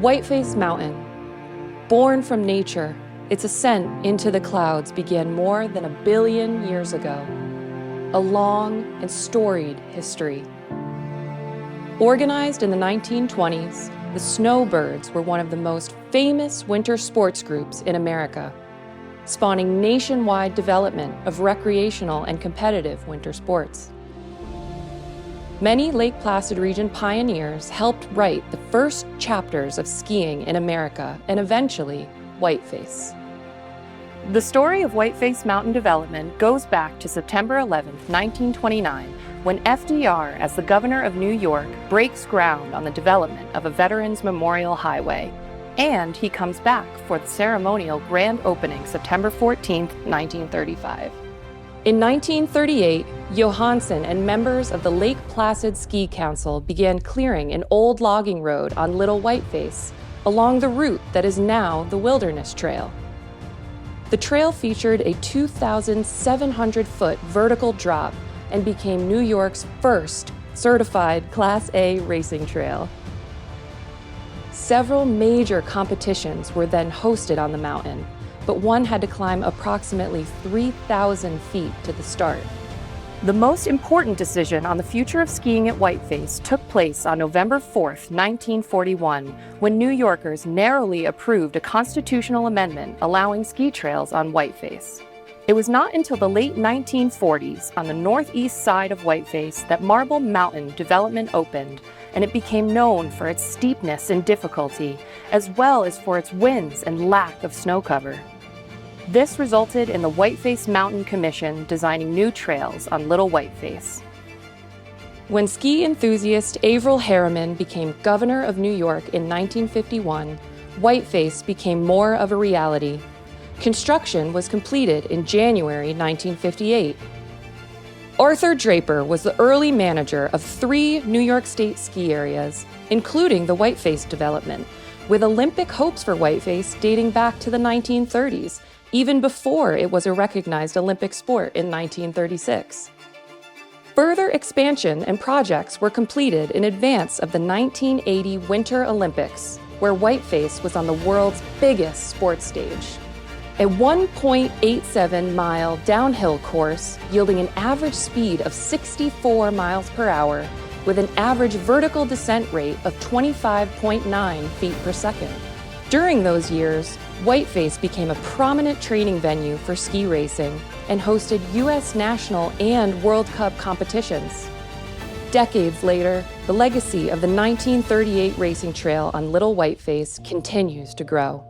Whiteface Mountain. Born from nature, its ascent into the clouds began more than 1 billion years ago. A long and storied history. Organized in the 1920s, the Snowbirds were one of the most famous winter sports groups in America, spawning nationwide development of recreational and competitive winter sports. Many Lake Placid region pioneers helped write the first chapters of skiing in America and eventually Whiteface. The story of Whiteface Mountain development goes back to September 11, 1929, when FDR, as the governor of New York, breaks ground on the development of a Veterans Memorial Highway, and he comes back for the ceremonial grand opening September 14, 1935. In 1938, Johansson and members of the Lake Placid Ski Council began clearing an old logging road on Little Whiteface along the route that is now the Wilderness Trail. The trail featured a 2,700-foot vertical drop and became New York's first certified Class A racing trail. Several major competitions were then hosted on the mountain, but one had to climb approximately 3,000 feet to the start. The most important decision on the future of skiing at Whiteface took place on November 4, 1941, when New Yorkers narrowly approved a constitutional amendment allowing ski trails on Whiteface. It was not until the late 1940s, on the northeast side of Whiteface, that Marble Mountain development opened, and it became known for its steepness and difficulty, as well as for its winds and lack of snow cover. This resulted in the Whiteface Mountain Commission designing new trails on Little Whiteface. When ski enthusiast Averell Harriman became governor of New York in 1951, Whiteface became more of a reality. Construction was completed in January 1958. Arthur Draper was the early manager of 3 New York State ski areas, including the Whiteface development, with Olympic hopes for Whiteface dating back to the 1930s, even before it was a recognized Olympic sport in 1936. Further expansion and projects were completed in advance of the 1980 Winter Olympics, where Whiteface was on the world's biggest sports stage. A 1.87-mile downhill course yielding an average speed of 64 miles per hour with an average vertical descent rate of 25.9 feet per second. During those years, Whiteface became a prominent training venue for ski racing and hosted U.S. national and World Cup competitions. Decades later, the legacy of the 1938 racing trail on Little Whiteface continues to grow.